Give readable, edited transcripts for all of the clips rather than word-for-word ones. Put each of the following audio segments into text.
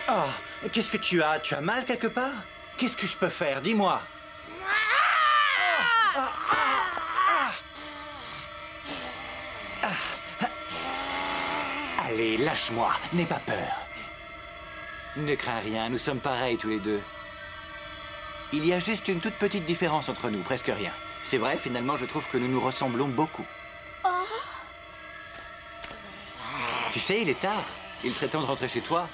Oh, qu'est-ce que tu as? Tu as mal quelque part? Qu'est-ce que je peux faire? Dis-moi. Allez, lâche-moi. N'aie pas peur. Ne crains rien, nous sommes pareils tous les deux. Il y a juste une toute petite différence entre nous, presque rien. C'est vrai, finalement, je trouve que nous nous ressemblons beaucoup. Tu sais, il est tard. Il serait temps de rentrer chez toi.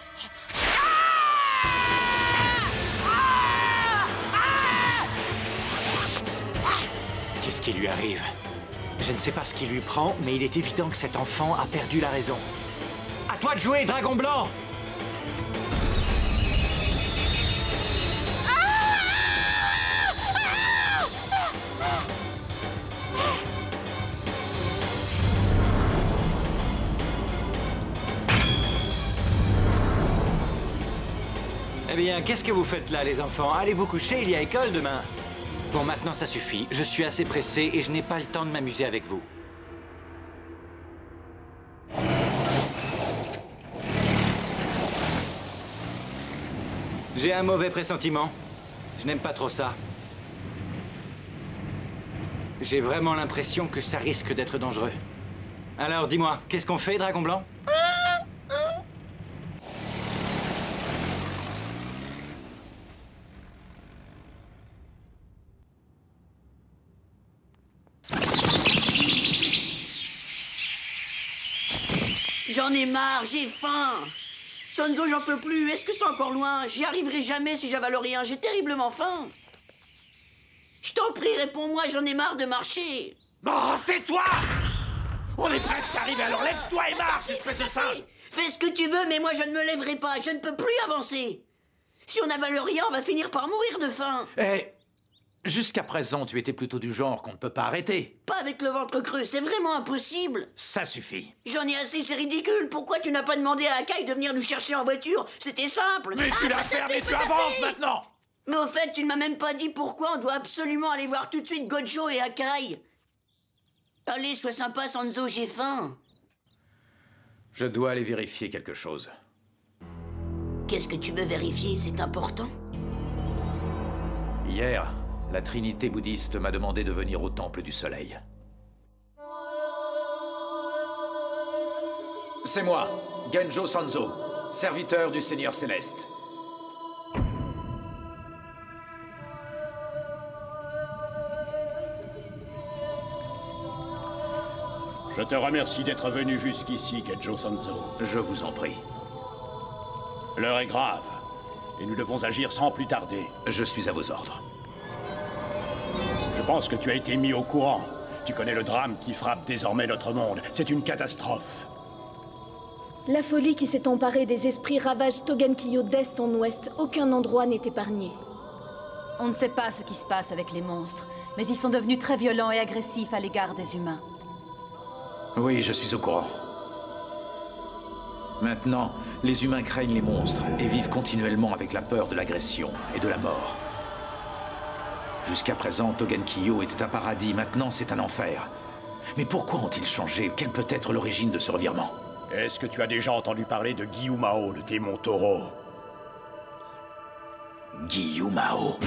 Qu'est-ce qui lui arrive? Je ne sais pas ce qui lui prend, mais il est évident que cet enfant a perdu la raison. À toi de jouer, Dragon Blanc! Eh bien, qu'est-ce que vous faites là, les enfants? Allez vous coucher, il y a école demain. Bon, maintenant, ça suffit. Je suis assez pressé et je n'ai pas le temps de m'amuser avec vous. J'ai un mauvais pressentiment. Je n'aime pas trop ça. J'ai vraiment l'impression que ça risque d'être dangereux. Alors, dis-moi, qu'est-ce qu'on fait, Dragon Blanc? J'en ai marre, j'ai faim. Sonzo, j'en peux plus. Est-ce que c'est encore loin? J'y arriverai jamais si j'avale rien. J'ai terriblement faim. Je t'en prie, réponds-moi, j'en ai marre de marcher. Bon, tais-toi! On est presque arrivé, alors lève-toi et marche, espèce de singe! Fais ce que tu veux, mais moi je ne me lèverai pas. Je ne peux plus avancer. Si on n'avale rien, on va finir par mourir de faim. Eh, jusqu'à présent, tu étais plutôt du genre qu'on ne peut pas arrêter. Pas avec le ventre creux, c'est vraiment impossible. Ça suffit. J'en ai assez, c'est ridicule. Pourquoi tu n'as pas demandé à Akai de venir nous chercher en voiture? C'était simple. Mais tu l'as fermé, tu avances maintenant! Mais au fait, tu ne m'as même pas dit pourquoi on doit absolument aller voir tout de suite Gojo et Akai. Allez, sois sympa, Sanzo, j'ai faim. Je dois aller vérifier quelque chose. Qu'est-ce que tu veux vérifier? C'est important. Hier, la trinité bouddhiste m'a demandé de venir au temple du soleil. C'est moi, Genjo Sanzo, serviteur du Seigneur Céleste. Je te remercie d'être venu jusqu'ici, Genjo Sanzo. Je vous en prie. L'heure est grave, et nous devons agir sans plus tarder. Je suis à vos ordres. Je pense que tu as été mis au courant. Tu connais le drame qui frappe désormais notre monde. C'est une catastrophe. La folie qui s'est emparée des esprits ravage Togenkyo d'est en ouest. Aucun endroit n'est épargné. On ne sait pas ce qui se passe avec les monstres, mais ils sont devenus très violents et agressifs à l'égard des humains. Oui, je suis au courant. Maintenant, les humains craignent les monstres et vivent continuellement avec la peur de l'agression et de la mort. Jusqu'à présent, Togenkyo était un paradis, maintenant c'est un enfer. Mais pourquoi ont-ils changé? Quelle peut être l'origine de ce revirement? Est-ce que tu as déjà entendu parler de Gyumao, le démon taureau? Gyumao.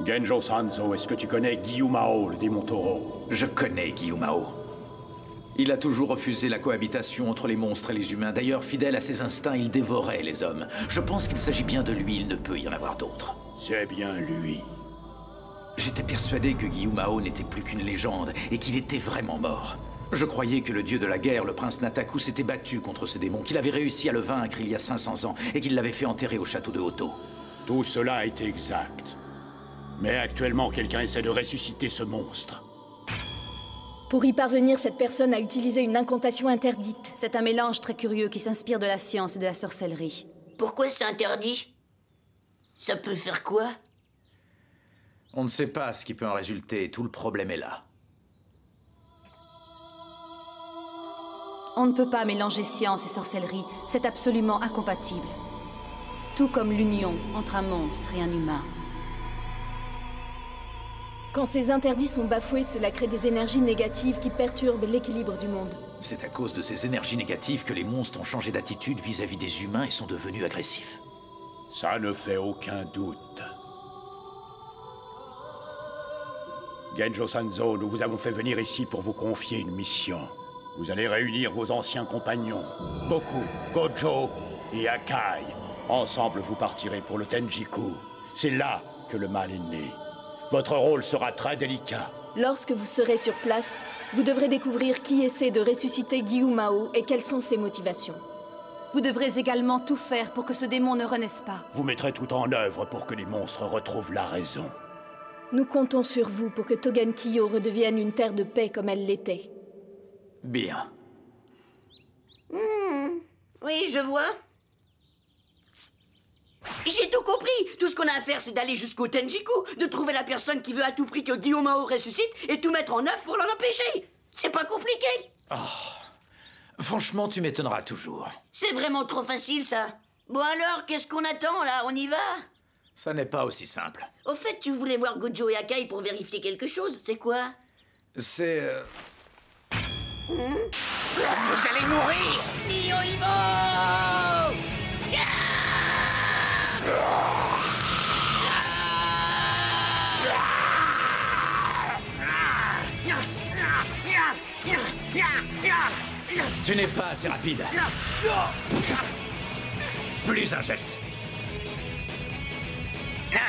Genjo Sanzo, est-ce que tu connais Gyumao, le démon taureau? Je connais Gyumao. Il a toujours refusé la cohabitation entre les monstres et les humains. D'ailleurs, fidèle à ses instincts, il dévorait les hommes. Je pense qu'il s'agit bien de lui, il ne peut y en avoir d'autres. C'est bien lui. J'étais persuadé que Gyumao n'était plus qu'une légende et qu'il était vraiment mort. Je croyais que le dieu de la guerre, le prince Nataku, s'était battu contre ce démon, qu'il avait réussi à le vaincre il y a 500 ans et qu'il l'avait fait enterrer au château de Hoto. Tout cela est exact. Mais actuellement, quelqu'un essaie de ressusciter ce monstre. Pour y parvenir, cette personne a utilisé une incantation interdite. C'est un mélange très curieux qui s'inspire de la science et de la sorcellerie. Pourquoi c'est interdit? Ça peut faire quoi? On ne sait pas ce qui peut en résulter, tout le problème est là. On ne peut pas mélanger science et sorcellerie, c'est absolument incompatible. Tout comme l'union entre un monstre et un humain. Quand ces interdits sont bafoués, cela crée des énergies négatives qui perturbent l'équilibre du monde. C'est à cause de ces énergies négatives que les monstres ont changé d'attitude vis-à-vis des humains et sont devenus agressifs. Ça ne fait aucun doute. Genjo Sanzo, nous vous avons fait venir ici pour vous confier une mission. Vous allez réunir vos anciens compagnons, Goku, Gojo et Akai. Ensemble, vous partirez pour le Tenjiku. C'est là que le mal est né. Votre rôle sera très délicat. Lorsque vous serez sur place, vous devrez découvrir qui essaie de ressusciter Gyumao et quelles sont ses motivations. Vous devrez également tout faire pour que ce démon ne renaisse pas. Vous mettrez tout en œuvre pour que les monstres retrouvent la raison. Nous comptons sur vous pour que Togenkyo redevienne une terre de paix comme elle l'était. Bien. Oui, je vois. J'ai tout compris. Tout ce qu'on a à faire, c'est d'aller jusqu'au Tenjiku, de trouver la personne qui veut à tout prix que Gyumao ressuscite et tout mettre en œuvre pour l'en empêcher. C'est pas compliqué. Franchement, tu m'étonneras toujours. C'est vraiment trop facile, ça. Bon alors, qu'est-ce qu'on attend, là? On y va? Ça n'est pas aussi simple. Au fait, tu voulais voir Gojo et Akai pour vérifier quelque chose. C'est quoi? C'est... Vous allez mourir! Niohimo! Tu n'es pas assez rapide. Plus un geste.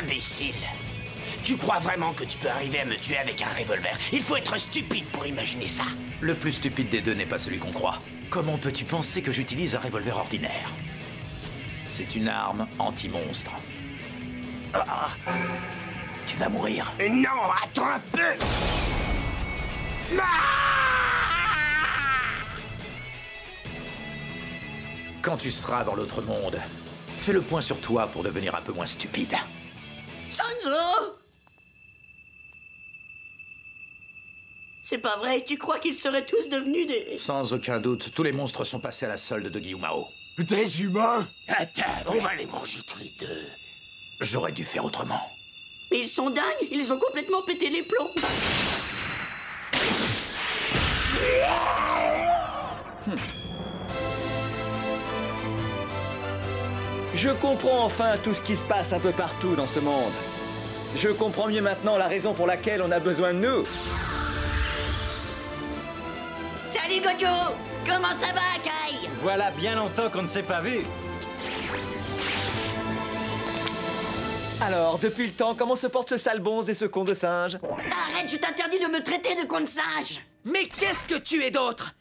Imbécile! Tu crois vraiment que tu peux arriver à me tuer avec un revolver? Il faut être stupide pour imaginer ça. Le plus stupide des deux n'est pas celui qu'on croit. Comment peux-tu penser que j'utilise un revolver ordinaire? C'est une arme anti-monstre. Tu vas mourir. Non, attends un peu! Quand tu seras dans l'autre monde, fais le point sur toi pour devenir un peu moins stupide. Sanzo! C'est pas vrai, tu crois qu'ils seraient tous devenus des... Sans aucun doute, tous les monstres sont passés à la solde de Gyumao. Des humains? Attends, on va les manger tous les deux. J'aurais dû faire autrement. Mais ils sont dingues, ils ont complètement pété les plombs. Je comprends enfin tout ce qui se passe un peu partout dans ce monde. Je comprends mieux maintenant la raison pour laquelle on a besoin de nous. Salut Gojo! Comment ça va, Akai? Voilà bien longtemps qu'on ne s'est pas vu. Alors, depuis le temps, comment se porte ce sale bonze et ce con de singe? Arrête, je t'interdis de me traiter de con de singe! Mais qu'est-ce que tu es d'autre?